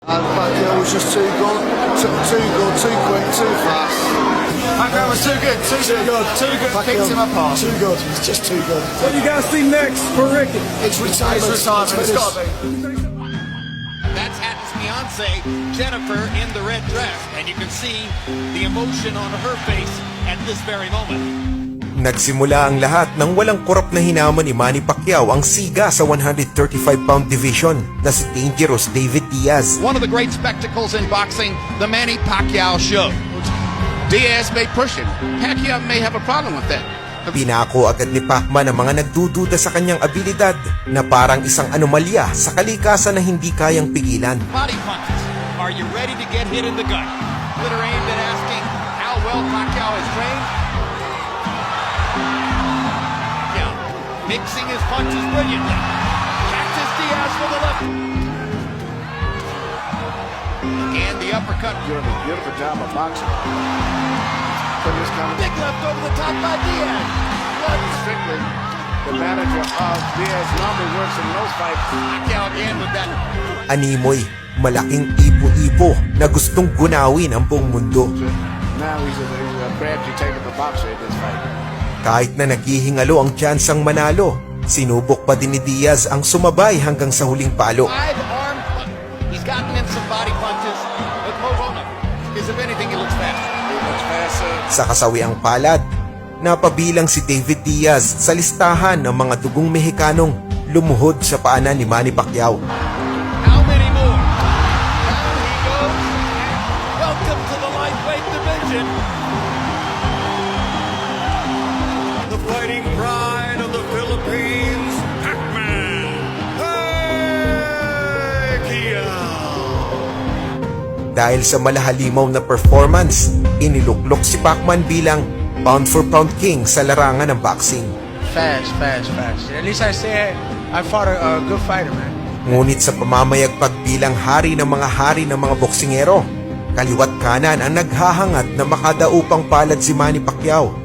Pacquiao was just too good, too quick, too fast. Pacquiao was too good, too good. Picked him apart. Too good. It's just too good. What do you guys see next for Ricky? It's retirement. It's got to be. That's Hatton's fiance, Jennifer, in the red dress. And you can see the emotion on her face at this very moment. Nagsimula ang lahat ng walang kurap na hinaman ni Manny Pacquiao ang siga sa 135-pound division na si Dangerous David Diaz. One of the great spectacles in boxing, the Manny Pacquiao show. Diaz may push him. Pacquiao may have a problem with that. Pinako agad ni Pacman ang mga nagdududa sa kanyang abilidad na parang isang anomalya sa kalikasan na hindi kayang pigilan. Body punches. Are you ready to get hit in the gut? Twitter aimed at asking how well Pacquiao is trained. Mixing his punches brilliantly. Cactus Diaz with the left. And the uppercut. Beautiful job of boxing. Big left over the top by Diaz. Strictly, the manager of Diaz normally works in those fights. Pacquiao again with that. Animoy, malaking ipo-ipo na gustong gunawin ang buong mundo. Now he's a crafty type of a boxer in this fight. Kahit na naghihingalo ang tsansang manalo, sinubok pa din ni Diaz ang sumabay hanggang sa huling palo. Five-arm punch. He's gotten in some body punches, but Morono is, if anything, he looks fast. He looks faster. Sa kasawiang palad, napabilang si David Diaz sa listahan ng mga dugong Mexicanong lumuhod sa paanan ni Manny Pacquiao. How many more? Down he goes. Welcome to the lightweight division. The fighting pride of the Philippines, Pacman. Dahil sa malahalimaw na performance, iniluklok si Pacman bilang pound-for-pound king sa larangan ng boxing. Fast. At least I say I fought a good fighter, man. Ngunit sa pamamayagpag bilang hari ng mga boksingero, kaliwat kanan ang naghahangat na makadaupang palad si Manny Pacquiao.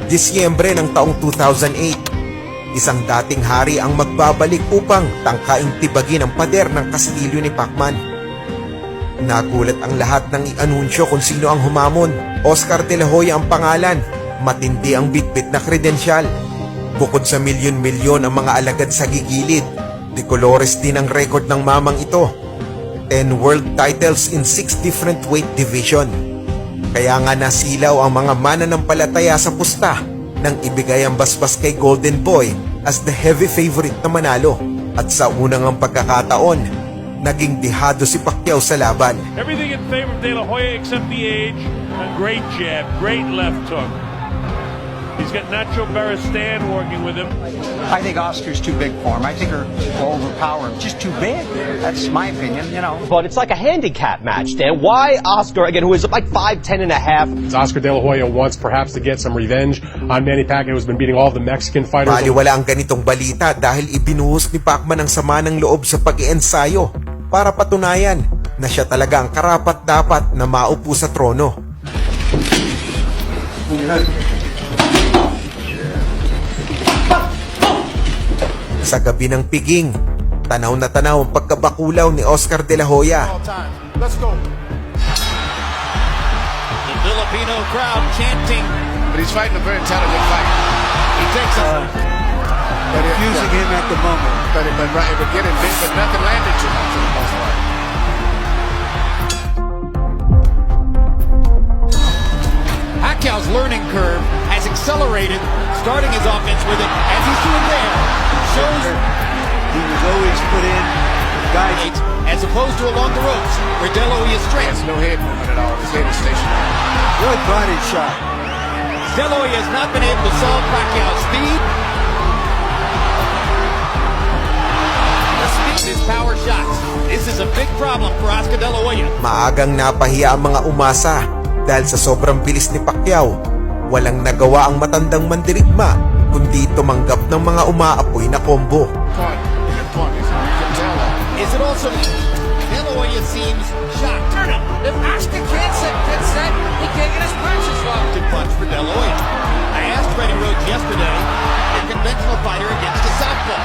Disyembre ng taong 2008, isang dating hari ang magbabalik upang tangkaing tibagin ang pader ng kastilyo ni Pacman. Nagulat ang lahat ng i-anunsyo kung sino ang humamon. Oscar De La Hoya ang pangalan, matindi ang bitbit na kredensyal. Bukod sa milyon-milyon ang mga alagad sa gigilid, de colores din ang record ng mamang ito. 10 world titles in 6 different weight division. Kaya nga nasilaw ang mga mananampalataya sa pusta nang ibigay ang basbas kay Golden Boy as the heavy favorite na manalo. At sa unang ang pagkakataon, naging dihado si Pacquiao sa laban. Everything in favor of De La Hoya except the age. A great jab, great left hook. He's got Nacho Beristain working with him. I think Oscar's too big for him. I think her will overpower him. Just too big. That's my opinion, you know. But it's like a handicap match, Dan. Why Oscar, again, who is like 5'10" and a half? Oscar De La Hoya wants perhaps to get some revenge on Manny Pacquiao, who's been beating all of the Mexican fighters. Baliwala ang ganitong balita dahil ibinuhos ni Pacman ang sama ng loob sa pag-iensayo para patunayan na siya talaga ang karapat-dapat na maupo sa trono. Sa gabi ng piging, tanaw na tanaw ang pagkabakulaw ni Oscar De La Hoya. Let's go. The Filipino crowd chanting. But he's fighting a very intelligent fight. He takes a... Confusing him at the moment. But getting big, but nothing landed too much for the most part. Pacquiao's learning curve has accelerated, starting his offense with it, as he's doing there. Shows He was always put in guidance. as opposed to along the ropes, where De La Hoya's strength. There's no head movement at all. His head is stationary. Good body shot. De La Hoya has not been able to solve Pacquiao's speed. The speed of his power shots. This is a big problem for Oscar De La Hoya. Maagang napahiya ang mga umasa dahil sa sobrang bilis ni Pacquiao. Walang nagawa ang matandang mandirigma kundi tumanggap ng mga umaapoy na combo. Is it also De La Hoya seems shocked? If Oscar can't set, he can't get his punches off. To punch for De La Hoya. I asked Freddie Rhodes yesterday, a conventional fighter against a southpaw,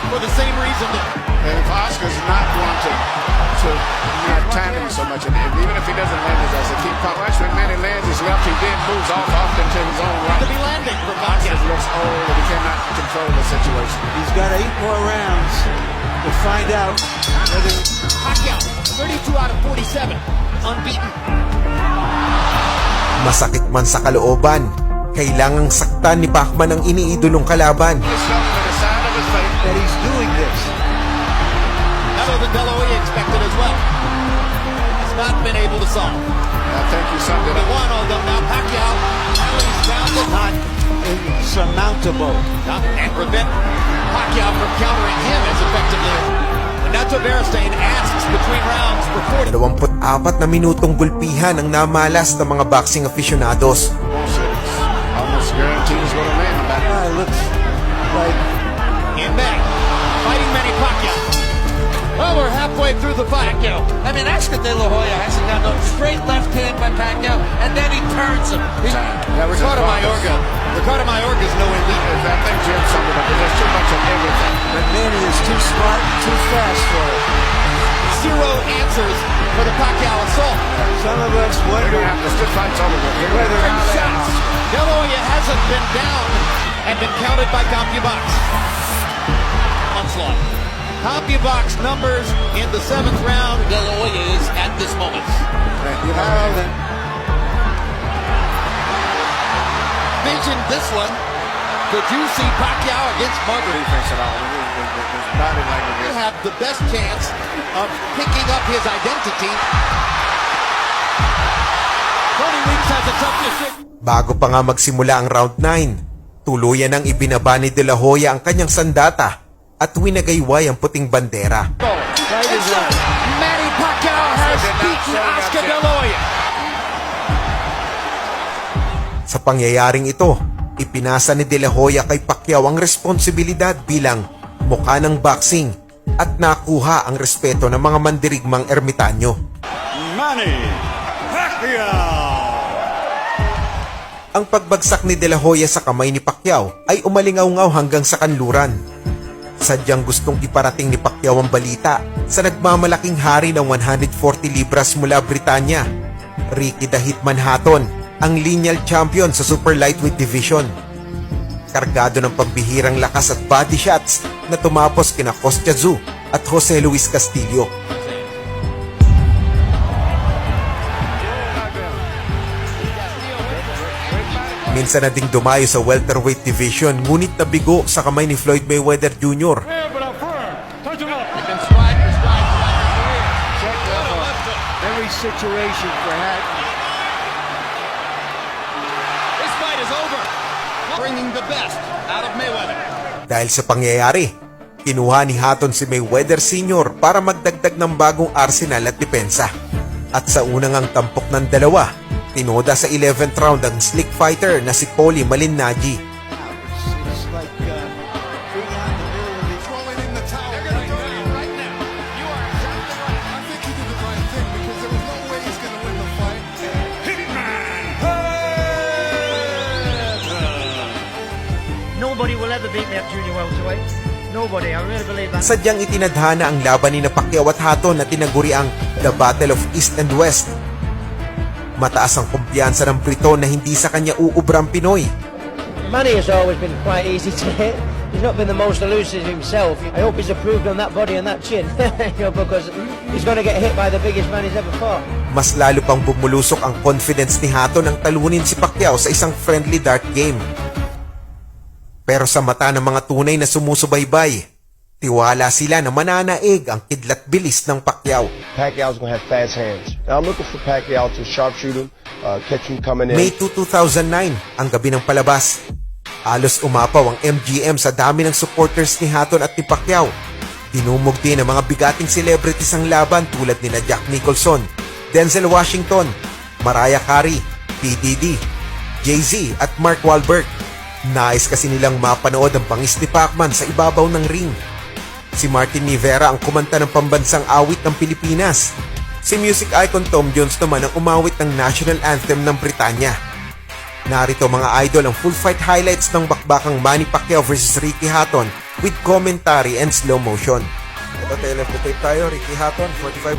for the same reason that And if Oscar's not going to so much. And even if he doesn't land his ass, keep pop. Watch when Manny lands his left, he then moves off often to his own right. To be landing for Pacquiao. It looks old and he cannot control the situation. He's got 8 more rounds to find out whether Pacquiao, 32 out of 47, unbeaten. Masakit man sa kalooban, kailangang saktan ni Pacman ang iniidolong kalaban. He's showing by the side of his face. that he's doing this. Better than De La Hoya expected as well. He's not been able to solve. I think you summed it The up. one, although now Pacquiao, he's found it. Not insurmountable. And prevent Pacquiao from countering him as effectively. When Nacho Beristain asks between rounds for 40. 24 na minutong gulpihan ang namalas ng mga boxing aficionados. Almost guaranteed he's going to land back. It looks like In May, fighting Manny Pacquiao. Well, we're halfway through the fight. I mean, Oscar De La Hoya hasn't got no straight left hand by Pacquiao, and then he turns him. Ricardo Mayorga is no elite. I think Jim summed it up. There's too much of everything. but Manny is too smart, too fast for it. Zero answers for the Pacquiao assault. Some of us They're wonder going to have to stiff fights over with. whether Shots. De La Hoya hasn't been down and been counted by CompuBox. Onslaught. CompuBox numbers in the 7th round. De La Hoya is at this moment. Vision this one. Could you see Pacquiao against Margaret? Defense at all. His body language You is. have the best chance of picking up his identity. Tony Weeks has a tough decision. Bago pa nga magsimula ang round 9, tuluyan ang ibinaba ni De La Hoya ang kanyang sandata at winagayway ang puting bandera. Manny Pacquiao has beaten Oscar De La Hoya. Sa pangyayaring ito, ipinasa ni De La Hoya kay Pacquiao ang responsibilidad bilang mukha ng boxing at nakuha ang respeto ng mga mandirigmang ermitanyo. Manny Pacquiao. Ang pagbagsak ni De La Hoya sa kamay ni Pacquiao ay umalingaw-ngaw hanggang sa kanluran. Sadyang gustong iparating ni Pacquiao ang balita sa nagmamalaking hari ng 140 libras mula Britanya, Ricky the Hitman Hatton, ang lineal champion sa super lightweight division. Kargado ng pambihirang lakas at body shots na tumapos kina Kostya Tszyu at Jose Luis Castillo. Minsan na ding dumayo sa welterweight division ngunit nabigo sa kamay ni Floyd Mayweather Jr. Every situation for Hatton. This fight is over. Bringing the best out of Mayweather. Dahil sa pangyayari, kinuha ni Hatton si Mayweather Sr. para magdagdag ng bagong arsenal at depensa. At sa unang ang tampok ng dalawa, tinoda sa 11th round ang slick fighter na si Paulie Malignaggi. It's like being out in the middle of the Throwing in the towel right now. You are exactly right. I think he did the right thing because there was no way he's going to win the fight. Nobody will ever beat me at junior welterweight. Nobody, I really believe that. Sadyang itinadhana ang laban ni Pacquiao at Hatton na tinaguri ang The Battle of East and West. Mataas ang kumpiyansa ng Briton na hindi sa kanya uubrang Pinoy. Manny has always been quite easy to hit. He's not been the most elusive himself. I hope he's improved on that body and that chin. Because he's going to get hit by the biggest man he's ever fought. Mas lalo pang bumulusok ang confidence ni Hatton nang talunin si Pacquiao sa isang friendly dart game. Pero sa mata ng mga tunay na sumusubaybay, tiwala sila na mananaig ang kidlat bilis ng Pacquiao. Pacquiao's gonna have fast hands. Now I'm looking for Pacquiao to sharpshoot him, catch him coming in. May 2, 2009, ang gabi ng palabas. Halos umapaw ang MGM sa dami ng supporters ni Hatton at ni Pacquiao. Dinumog din ang mga bigating celebrities ang laban tulad nina Jack Nicholson, Denzel Washington, Mariah Carey, P. Diddy, Jay-Z at Mark Wahlberg. Nais kasi nilang mapanood ang bangis ni Pacman sa ibabaw ng ring. Si Martin Rivera ang kumanta ng pambansang awit ng Pilipinas. Si music icon Tom Jones naman ang umawit ng national anthem ng Britanya. Narito mga idol ang full fight highlights ng bakbakang Manny Pacquiao vs Ricky Hatton with commentary and slow motion. Ito tayo left the tape tayo, Ricky Hatton, 45